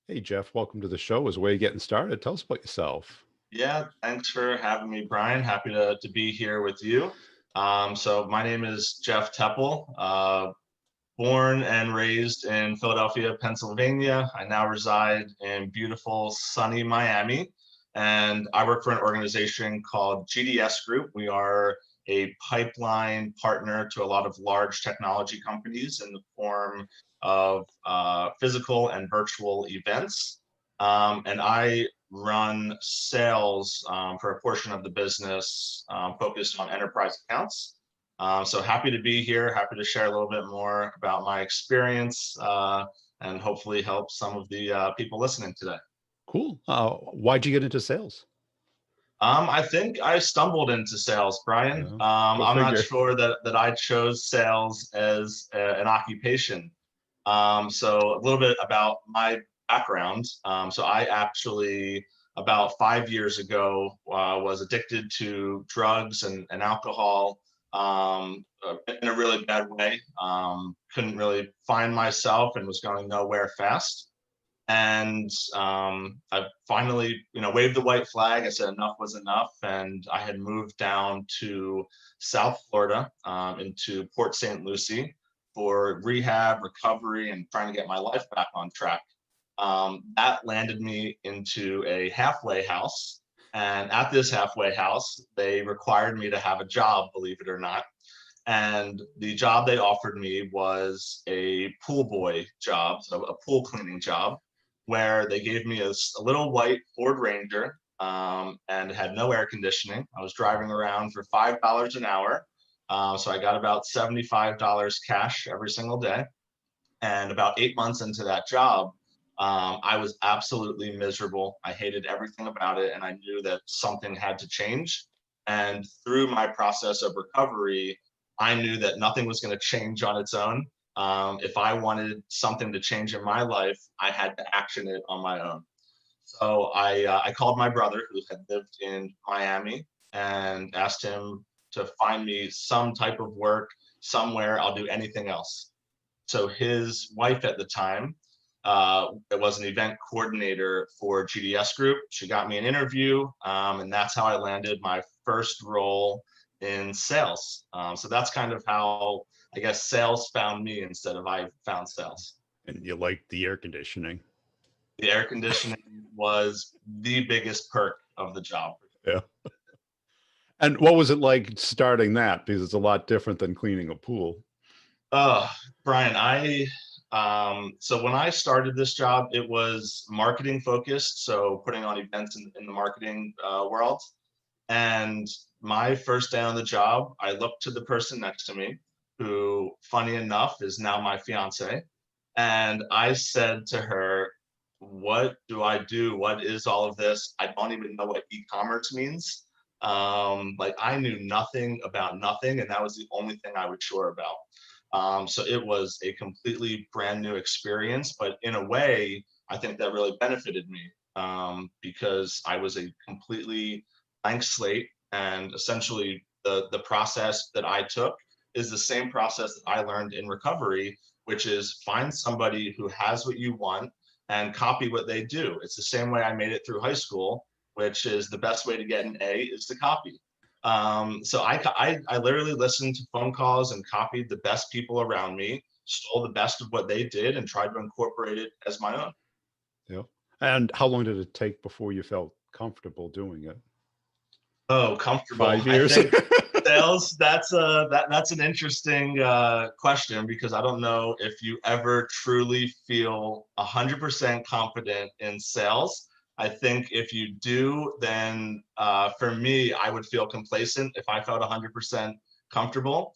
Hey Jeff, welcome to the show. As a way of getting started, tell us about yourself. Yeah, thanks for having me, Brian. Happy to be here with you. So my name is Jeff Teppel, born and raised in Philadelphia, Pennsylvania. I now reside in beautiful, sunny Miami, and I work for an organization called GDS Group. We are a pipeline partner to a lot of large technology companies in the form of physical and virtual events. And I run sales for a portion of the business focused on enterprise accounts. So happy to be here, happy to share a little bit more about my experience and hopefully help some of the people listening today. Cool. Why'd you get into sales? I think I stumbled into sales, Brian. Go I'm not figure. sure that I chose sales as an occupation. So a little bit about my background. So I actually, about 5 years ago, was addicted to drugs and alcohol in a really bad way. Couldn't really find myself and was going nowhere fast. And I finally, waved the white flag. I said enough was enough, and I had moved down to South Florida, into Port St. Lucie for rehab, recovery, and trying to get my life back on track. That landed me into a halfway house, and at this halfway house, they required me to have a job, believe it or not. And the job they offered me was a pool boy job, so a pool cleaning job, where they gave me a little white Ford Ranger, and had no air conditioning. I was driving around for $5 an hour. So I got about $75 cash every single day. And about 8 months into that job, I was absolutely miserable. I hated everything about it, and I knew that something had to change. And through my process of recovery, I knew that nothing was going to change on its own. If I wanted something to change in my life, I had to action it on my own. So I called my brother, who had lived in Miami, and asked him to find me some type of work somewhere. I'll do anything else. So his wife at the time, it was an event coordinator for GDS Group. She got me an interview, and that's how I landed my first role in sales. So that's kind of how I guess sales found me instead of I found sales. And you like the air conditioning. The air conditioning was the biggest perk of the job. Yeah. And what was it like starting that? Because it's a lot different than cleaning a pool. Uh, Brian, so when I started this job, it was marketing focused, so putting on events in the marketing world. And my first day on the job, I looked to the person next to me, who, funny enough, is now my fiance. And I said to her, "What do I do? What is all of this? I don't even know what e-commerce means." Like I knew nothing about nothing, and that was the only thing I was sure about. So it was a completely brand new experience, but in a way, I think that really benefited me, because I was a completely blank slate, and essentially the process that I took is the same process that I learned in recovery, which is find somebody who has what you want and copy what they do. It's the same way I made it through high school, which is the best way to get an A is to copy. So I literally listened to phone calls and copied the best people around me, stole the best of what they did, and tried to incorporate it as my own. Yeah. And how long did it take before you felt comfortable doing it? Oh, comfortable. 5 years? Sales, that's an interesting question, because I don't know if you ever truly feel 100% confident in sales. I think if you do, then for me, I would feel complacent if I felt 100% comfortable.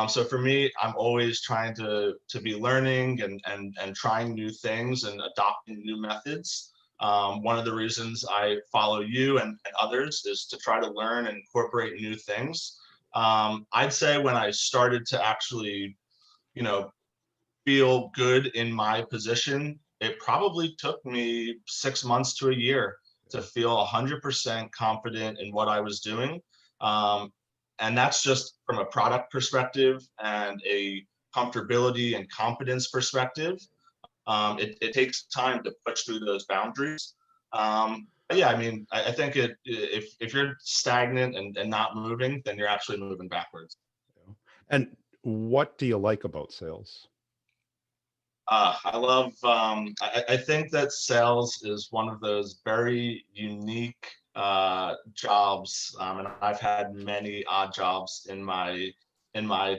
So for me, I'm always trying to be learning and trying new things and adopting new methods. One of the reasons I follow you and others is to try to learn and incorporate new things. I'd say when I started to actually, you know, feel good in my position, it probably took me 6 months to a year to feel 100% confident in what I was doing. Um, and that's just from a product perspective and a comfortability and confidence perspective. it takes time to push through those boundaries. But yeah, I mean, I think if you're stagnant and not moving, then you're actually moving backwards. And what do you like about sales? I love, I think that sales is one of those very unique jobs. And I've had many odd jobs in my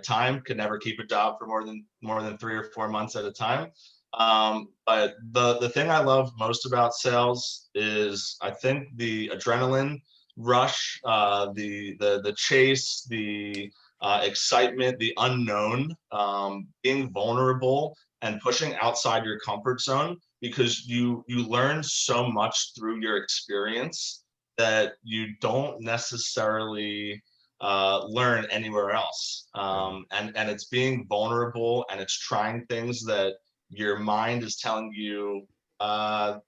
time, could never keep a job for more than 3 or 4 months at a time. But the thing I love most about sales is I think the adrenaline rush, the chase, the excitement, the unknown, being vulnerable and pushing outside your comfort zone, because you learn so much through your experience that you don't necessarily learn anywhere else. Yeah. And it's being vulnerable, and it's trying things that your mind is telling you, I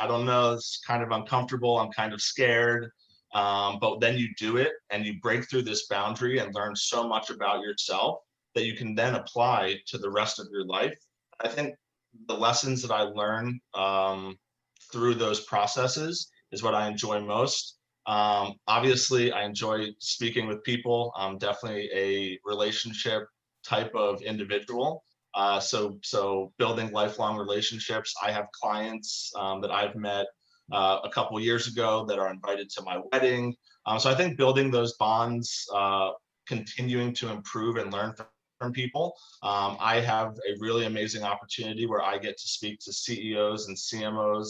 don't know, it's kind of uncomfortable, I'm kind of scared. But then you do it and you break through this boundary and learn so much about yourself that you can then apply to the rest of your life. I think the lessons that I learn through those processes is what I enjoy most. Obviously, I enjoy speaking with people. I'm definitely a relationship type of individual. So building lifelong relationships. I have clients that I've met a couple years ago that are invited to my wedding. So I think building those bonds, continuing to improve and learn from people. I have a really amazing opportunity where I get to speak to CEOs and CMOs,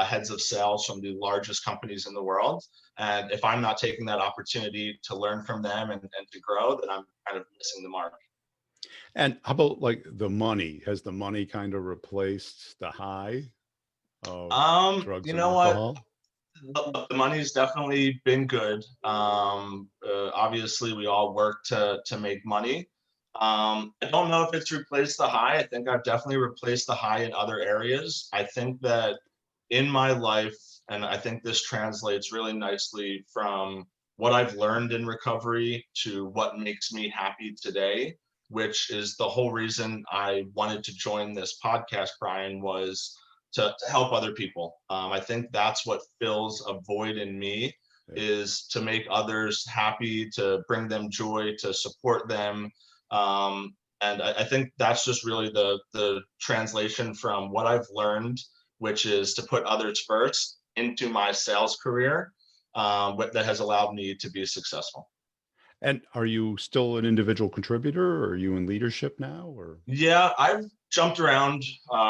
heads of sales from the largest companies in the world. And if I'm not taking that opportunity to learn from them and to grow, then I'm kind of missing the mark. And how about like the money? Has the money kind of replaced the high of drugs You and know what? alcohol? The money's definitely been good. Obviously, we all work to make money. I don't know if it's replaced the high. I think I've definitely replaced the high in other areas. I think that in my life, and I think this translates really nicely from what I've learned in recovery to what makes me happy today, which is the whole reason I wanted to join this podcast, Brian, was to help other people. I think that's what fills a void in me, Yeah. is to make others happy, to bring them joy, to support them. And I think that's just really the translation from what I've learned, which is to put others first, into my sales career, that has allowed me to be successful. And are you still an individual contributor, or are you in leadership now? Or Yeah, I've jumped around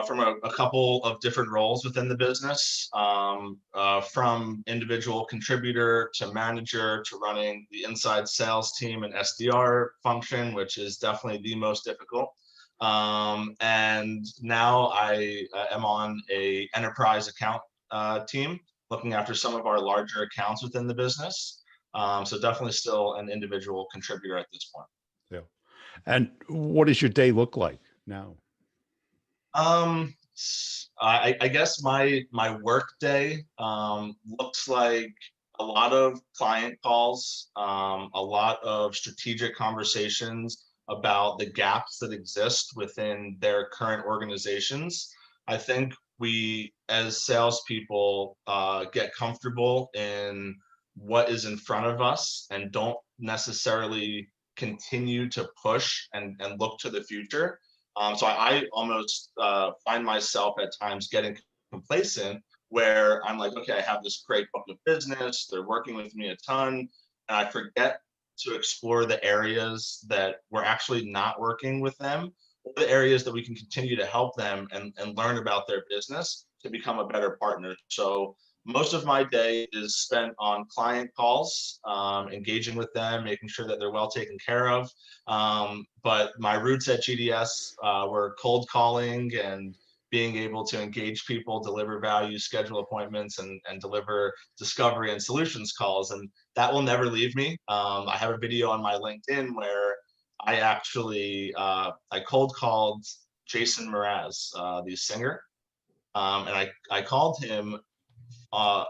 from a couple of different roles within the business, from individual contributor to manager to running the inside sales team and SDR function, which is definitely the most difficult. And now I am on a enterprise account team, looking after some of our larger accounts within the business. So definitely still an individual contributor at this point. yeah. And what does your day look like now? I guess my work day looks like a lot of client calls, a lot of strategic conversations about the gaps that exist within their current organizations. I think we, as salespeople, get comfortable in what is in front of us and don't necessarily continue to push and look to the future. So I almost find myself at times getting complacent, where I'm like, okay, I have this great book of business, they're working with me a ton, and I forget to explore the areas that we're actually not working with them, or the areas that we can continue to help them and learn about their business to become a better partner. So most of my day is spent on client calls, engaging with them, making sure that they're well taken care of. But my roots at GDS were cold calling and being able to engage people, deliver value, schedule appointments, and deliver discovery and solutions calls. And that will never leave me. I have a video on my LinkedIn where I actually I cold called Jason Mraz, the singer, and I called him uh,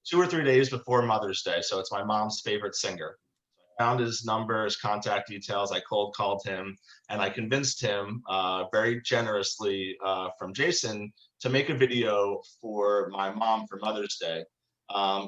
2 or 3 days before Mother's Day. So it's my mom's favorite singer. found his number, his contact details. I cold called him, and I convinced him very generously from Jason to make a video for my mom for Mother's Day.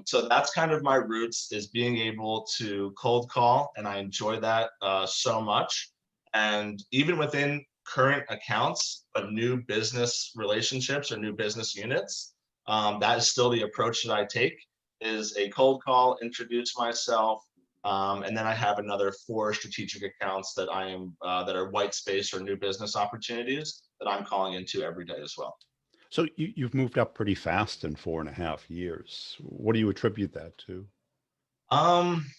So that's kind of my roots, is being able to cold call, and I enjoy that so much. And even within current accounts, but new business relationships or new business units, that is still the approach that I take, is a cold call, introduce myself, and then I have another 4 strategic accounts that I am that are white space or new business opportunities that I'm calling into every day as well. So you've moved up pretty fast in 4.5 years. What do you attribute that to?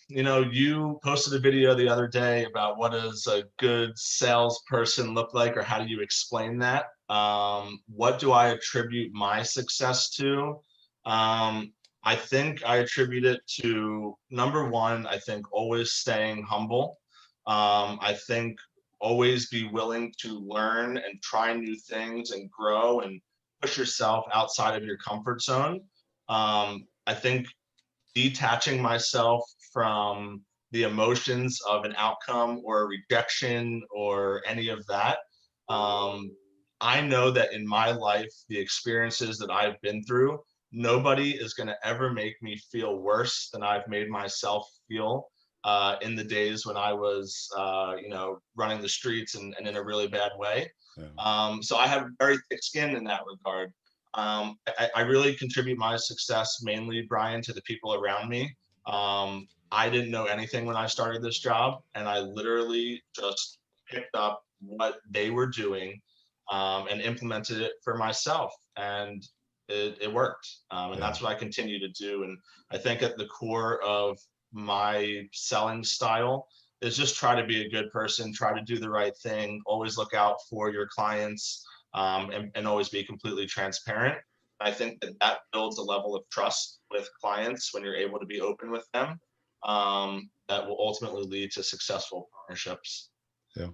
You posted a video the other day about what does a good salesperson look like, or how do you explain that? What do I attribute my success to? I think I attribute it to, number one, I think always staying humble. I think always be willing to learn and try new things and grow and push yourself outside of your comfort zone. I think detaching myself from the emotions of an outcome or a rejection or any of that. I know that in my life, the experiences that I've been through, nobody is going to ever make me feel worse than I've made myself feel in the days when I was, running the streets and in a really bad way. Yeah. So I have very thick skin in that regard. I really contribute my success mainly, Brian, to the people around me. I didn't know anything when I started this job, and I literally just picked up what they were doing and implemented it for myself, and it worked. And Yeah. that's what I continue to do. And I think at the core of my selling style is just try to be a good person, try to do the right thing, always look out for your clients, and always be completely transparent. I think that that builds a level of trust with clients when you're able to be open with them, that will ultimately lead to successful partnerships. Yeah.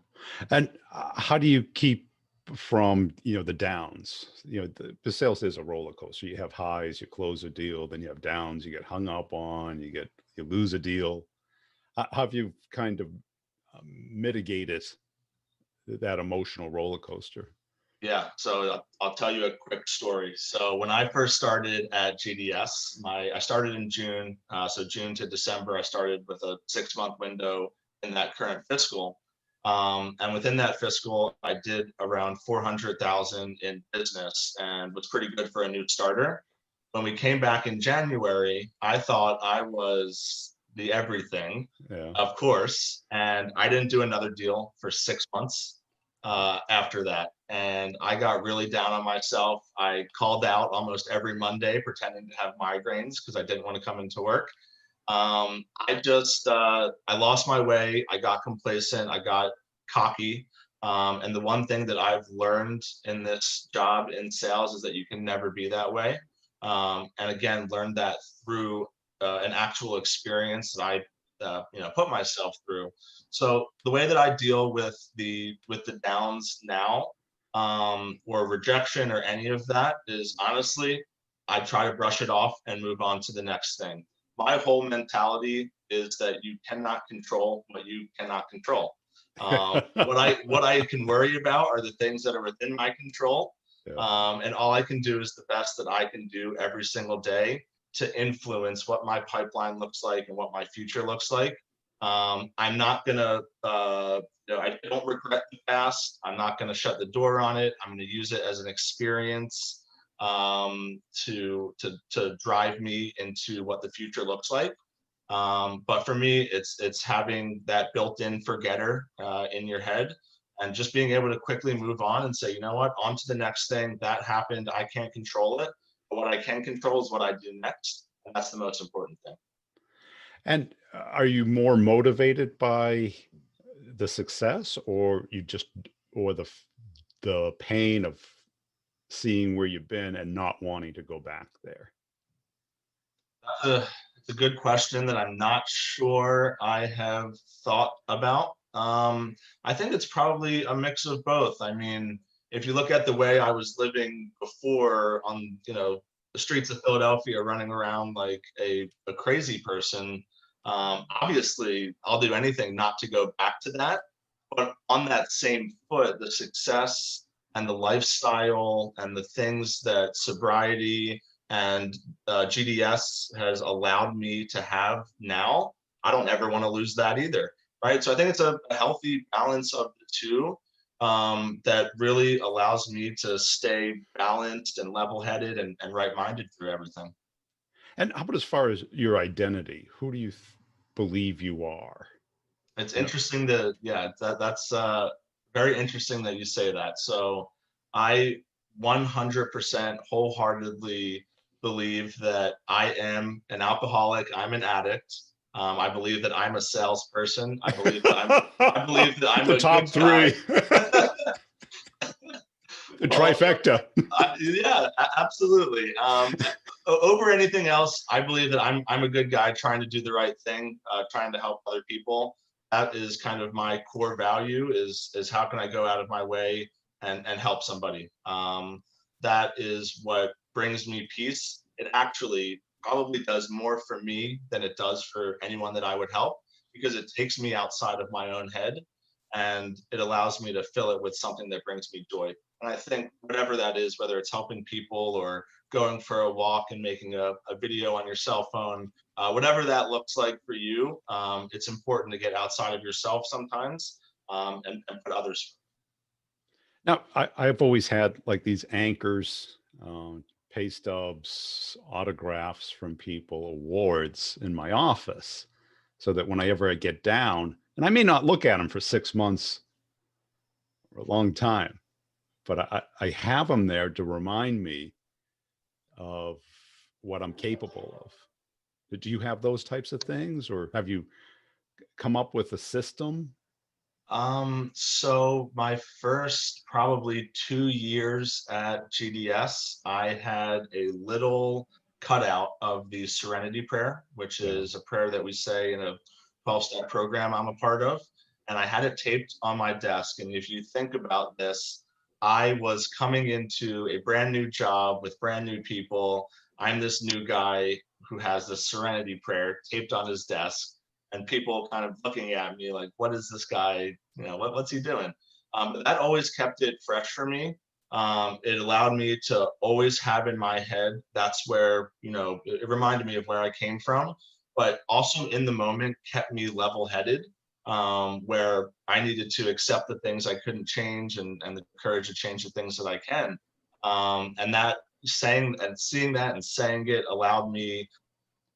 And how do you keep from, the downs? The sales is a roller coaster. You have highs, you close a deal, then you have downs, you get hung up on, you lose a deal. How have you kind of mitigated that emotional roller coaster? Yeah, so I'll tell you a quick story. So when I first started at GDS, I started in June, so June to December, I started with a 6-month window in that current fiscal. And within that fiscal, I did around 400,000 in business, and was pretty good for a new starter. When we came back in January, I thought I was the everything, Yeah. of course, and I didn't do another deal for 6 months after that. And I got really down on myself. I called out almost every Monday pretending to have migraines because I didn't want to come into work. I lost my way. I got complacent. I got cocky. And the one thing that I've learned in this job in sales is that you can never be that way. And again, learned that through an actual experience that I put myself through. So the way that I deal with the downs now, or rejection or any of that, is honestly, I try to brush it off and move on to the next thing. My whole mentality is that you cannot control what you cannot control. What I can worry about are the things that are within my control. Yeah. And all I can do is the best that I can do every single day to influence what my pipeline looks like and what my future looks like. I'm not gonna, I don't regret the past. I'm not gonna shut the door on it. I'm gonna use it as an experience to drive me into what the future looks like. But for me, it's having that built-in forgetter in your head, and just being able to quickly move on and say, you know what, on to the next thing. That happened. I can't control it. But what I can control is what I do next. And that's the most important thing. And are you more motivated by the success, or the pain of seeing where you've been and not wanting to go back there? It's a good question that I'm not sure I have thought about. I think it's probably a mix of both. I mean, if you look at the way I was living before on, the streets of Philadelphia, running around like a crazy person, Obviously, I'll do anything not to go back to that. But on that same foot, the success and the lifestyle and the things that sobriety and GDS has allowed me to have now, I don't ever want to lose that either. Right. So I think it's a healthy balance of the two, that really allows me to stay balanced and level headed and right minded through everything. And how about as far as your identity? Who do you believe you are? It's You know, interesting that, yeah, that's very interesting that you say that. So I 100% wholeheartedly believe that I am an alcoholic. I'm an addict. I believe that I'm a salesperson. I believe that I'm the a top good guy. three, the Well, trifecta. yeah, absolutely. Over anything else, I believe that I'm a good guy trying to do the right thing, trying to help other people. That is kind of my core value. Is how can I go out of my way and help somebody? That is what brings me peace. It actually probably does more for me than it does for anyone that I would help, because it takes me outside of my own head and it allows me to fill it with something that brings me joy. And I think whatever that is, whether it's helping people or going for a walk and making a video on your cell phone, whatever that looks like for you, it's important to get outside of yourself sometimes, and put others. Now, I've always had like these anchors, pay stubs, autographs from people, awards in my office, so that whenever I get down, and I may not look at them for 6 months or a long time, but I have them there to remind me of what I'm capable of. Do you have those types of things, or have you come up with a system? So my first probably 2 years at GDS, I had a little cutout of the Serenity Prayer, which Yeah. is a prayer that we say in a 12-step program I'm a part of. And I had it taped on my desk. And if you think about this, I was coming into a brand new job with brand new people. I'm this new guy who has the Serenity Prayer taped on his desk, and people kind of looking at me like, what is this guy, what's he doing? But that always kept it fresh for me. It allowed me to always have in my head, that's where, it reminded me of where I came from, but also in the moment kept me level headed, where I needed to accept the things I couldn't change, and the courage to change the things that I can. And that saying and seeing that and saying it allowed me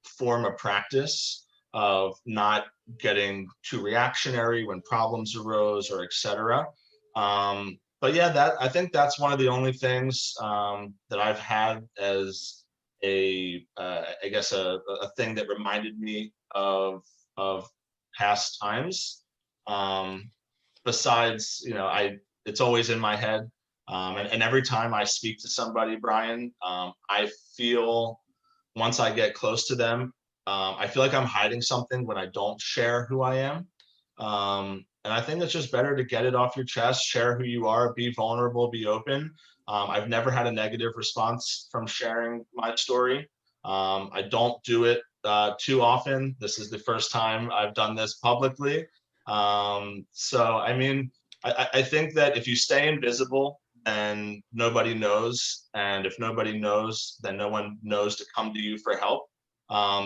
form a practice of not getting too reactionary when problems arose or etc. But yeah, that I think that's one of the only things, that I've had as I guess a thing that reminded me of past times. Um, Besides, it's always in my head. And every time I speak to somebody, Brian, I feel, once I get close to them, I feel like I'm hiding something when I don't share who I am. And I think it's just better to get it off your chest, share who you are, be vulnerable, be open. I've never had a negative response from sharing my story. I don't do it too often. This is the first time I've done this publicly. So, I mean, I think that if you stay invisible, then nobody knows. And if nobody knows, then no one knows to come to you for help.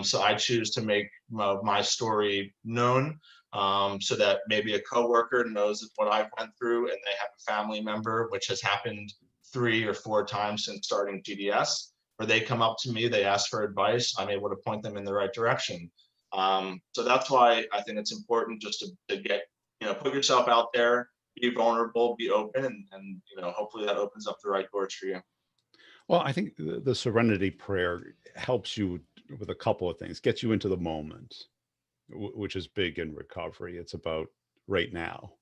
So I choose to make my story known, so that maybe a coworker knows what I've went through, and they have a family member, which has happened 3 or 4 times since starting GDS, where they come up to me, they ask for advice, I'm able to point them in the right direction. So that's why I think it's important just to get, put yourself out there, be vulnerable, be open, and hopefully that opens up the right doors for you. Well, I think the Serenity Prayer helps you with a couple of things, gets you into the moment, which is big in recovery. It's about right now,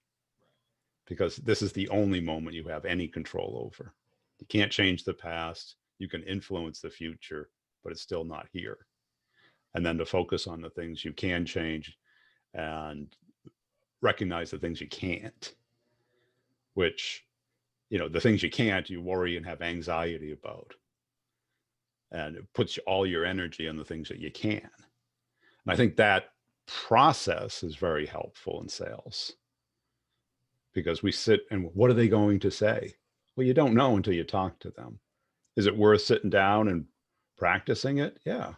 because this is the only moment you have any control over. You can't change the past. You can influence the future, but it's still not here. And then to focus on the things you can change and recognize the things you can't, which, the things you can't, you worry and have anxiety about. And it puts all your energy on the things that you can. And I think that process is very helpful in sales, because we sit and what are they going to say? Well, you don't know until you talk to them. Is it worth sitting down and practicing it? Yeah.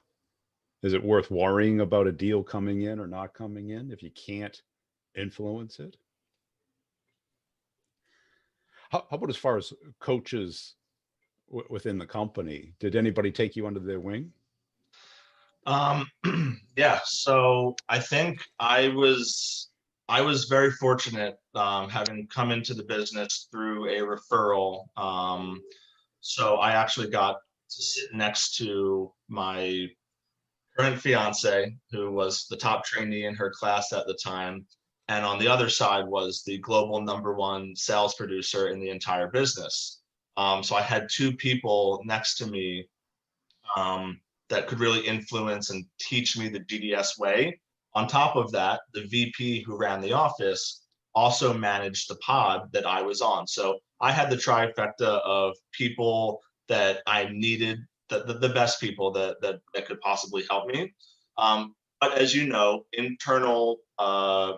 Is it worth worrying about a deal coming in or not coming in if you can't influence it? How about as far as coaches within the company? Did anybody take you under their wing? Um, yeah, so I think I was very fortunate, having come into the business through a referral. So I actually got to sit next to my current fiance, who was the top trainee in her class at the time. And on the other side was the global #1 sales producer in the entire business. So I had two people next to me, um, that could really influence and teach me the GDS way. On top of that, the VP who ran the office also managed the pod that I was on. So I had the trifecta of people that I needed, the best people that could possibly help me. But as you know, internal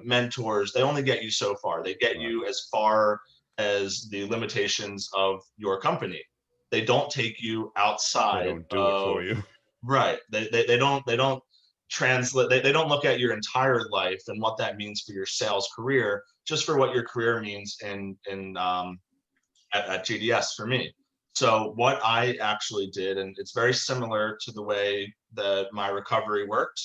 mentors, they only get you so far. They get Right. you as far as the limitations of your company. They don't take you They outside don't do it for of, you. right. They don't translate, they don't look at your entire life and what that means for your sales career, just for what your career means at GDS for me. So what I actually did, and it's very similar to the way that my recovery worked,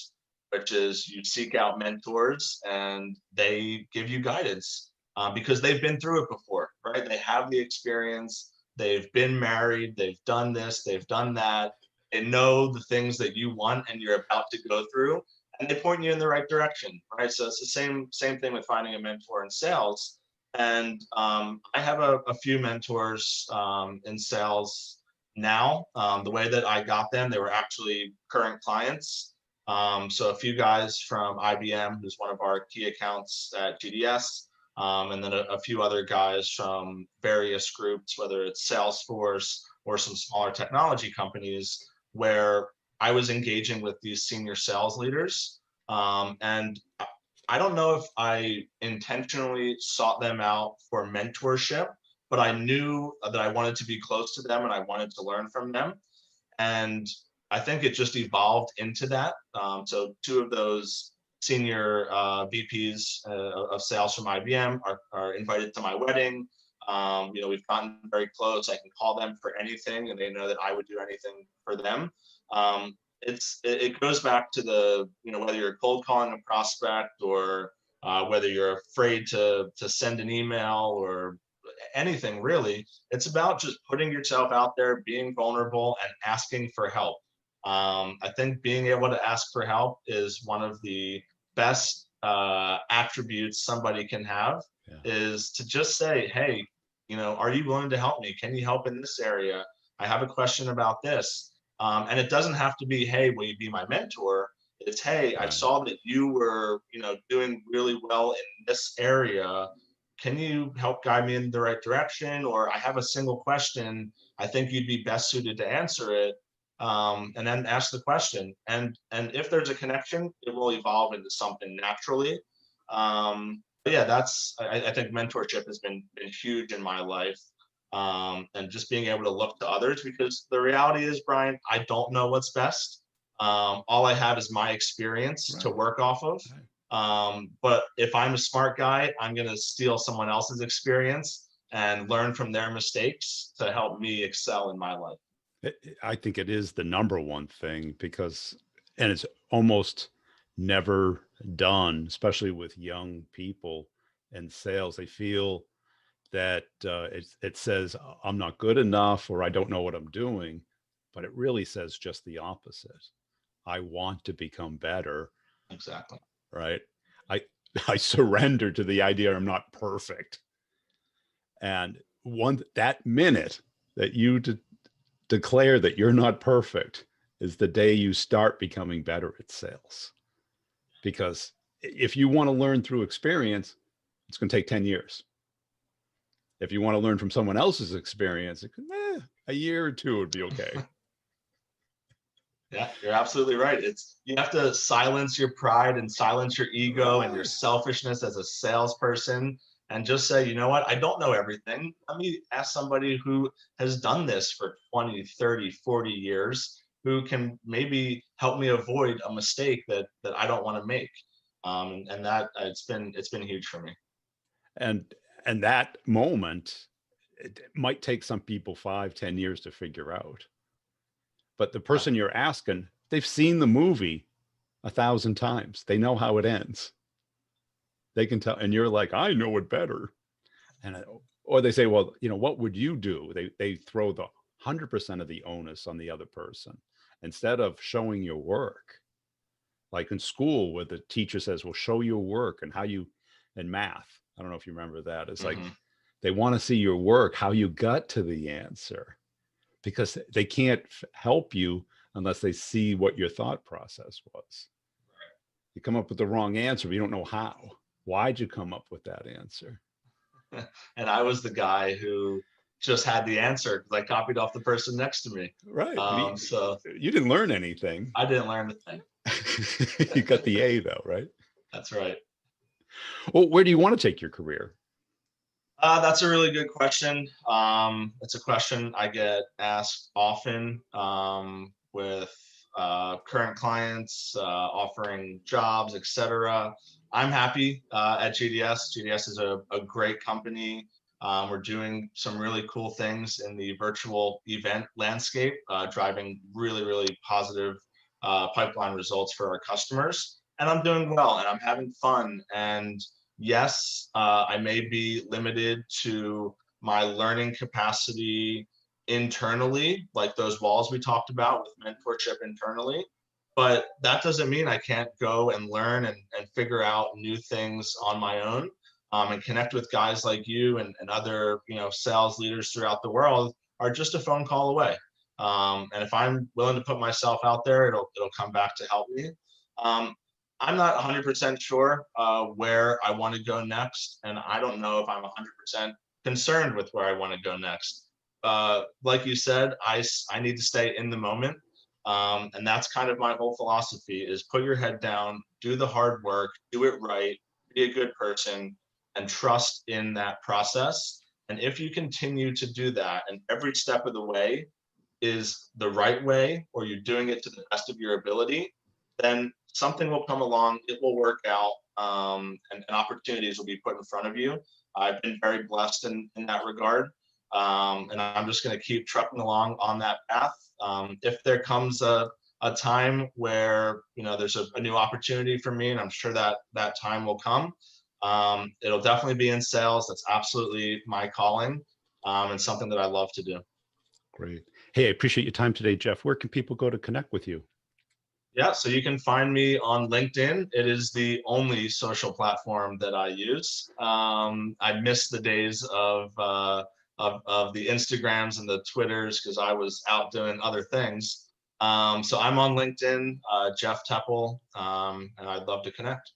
which is you seek out mentors and they give you guidance, because they've been through it before, right? They have the experience, they've been married, they've done this, they've done that. They know the things that you want and you're about to go through, and they point you in the right direction, right? So it's the same thing with finding a mentor in sales. And I have a few mentors in sales now. The way that I got them, they were actually current clients. So a few guys from IBM, who's one of our key accounts at GDS, and then a few other guys from various groups, whether it's Salesforce or some smaller technology companies, where I was engaging with these senior sales leaders. And I don't know if I intentionally sought them out for mentorship, but I knew that I wanted to be close to them and I wanted to learn from them. And I think it just evolved into that. So two of those senior VPs of sales from IBM are invited to my wedding. We've gotten very close. I can call them for anything, and they know that I would do anything for them. It goes back to the, whether you're cold calling a prospect, or whether you're afraid to send an email or anything really. It's about just putting yourself out there, being vulnerable, and asking for help. I think being able to ask for help is one of the best attributes somebody can have, Yeah. is to just say, hey, are you willing to help me? Can you help in this area? I have a question about this. And it doesn't have to be, hey, will you be my mentor? It's, hey, I Right. saw that you were, doing really well in this area. Can you help guide me in the right direction? Or I have a single question. I think you'd be best suited to answer it. And then ask the question. And if there's a connection, it will evolve into something naturally. But yeah, I think mentorship has been huge in my life. And just being able to look to others, because the reality is, Brian, I don't know what's best. All I have is my experience to Right. work off of. Right. But if I'm a smart guy, I'm going to steal someone else's experience and learn from their mistakes to help me excel in my life. I think it is the number one thing, because, and it's almost never done, especially with young people in sales. They feel that it says I'm not good enough, or I don't know what I'm doing, but it really says just the opposite. I want to become better, Exactly. right? I I surrender to the idea I'm not perfect, and that minute that you declare that you're not perfect is the day you start becoming better at sales. Because if you want to learn through experience, it's going to take 10 years. If you want to learn from someone else's experience, a year or two would be okay. Yeah, you're absolutely right. You have to silence your pride and silence your ego and your Right. selfishness as a salesperson and just say, you know what, I don't know everything. Let me ask somebody who has done this for 20, 30, 40 years, who can maybe help me avoid a mistake that I don't want to make. And that it's been huge for me. And and that moment, it might take some people 5, 10 years to figure out. But the Yeah. person you're asking, they've seen the movie 1,000 times. They know how it ends. They can tell, and you're like, I know it better. And or they say, well, what would you do? They throw the 100% of the onus on the other person instead of showing your work. Like in school, where the teacher says, well, show your work and how you, in math. I don't know if you remember that. It's like Hmm. they want to see your work, how you got to the answer, because they can't help you unless they see what your thought process was. You come up with the wrong answer, but you don't know how. Why'd you come up with that answer? And I was the guy who just had the answer because I copied off the person next to me. Right. So You didn't learn anything. I didn't learn a thing. You got the A though, right? That's right. Well, where do you want to take your career? That's a really good question. It's a question I get asked often with current clients offering jobs, etc. I'm happy at GDS. GDS is a great company. We're doing some really cool things in the virtual event landscape, driving really, really positive pipeline results for our customers. And I'm doing well and I'm having fun. And yes, I may be limited to my learning capacity internally, like those walls we talked about with mentorship internally. But that doesn't mean I can't go and learn and figure out new things on my own, and connect with guys like you and other sales leaders throughout the world are just a phone call away. And if I'm willing to put myself out there, it'll come back to help me. Um, I'm not 100% sure where I want to go next, and I don't know if I'm 100% concerned with where I want to go next. Like you said, I need to stay in the moment, and that's kind of my whole philosophy: is put your head down, do the hard work, do it right, be a good person, and trust in that process. And if you continue to do that, and every step of the way is the right way, or you're doing it to the best of your ability, then something will come along, it will work out, and opportunities will be put in front of you. I've been very blessed in that regard. And I'm just going to keep trucking along on that path. If there comes a time where there's a new opportunity for me, and I'm sure that time will come, it'll definitely be in sales. That's absolutely my calling, and something that I love to do. Great. Hey, I appreciate your time today, Jeff. Where can people go to connect with you? Yeah, so you can find me on LinkedIn. It is the only social platform that I use. I miss the days of the Instagrams and the Twitters because I was out doing other things. So I'm on LinkedIn, Jeff Teppel, and I'd love to connect.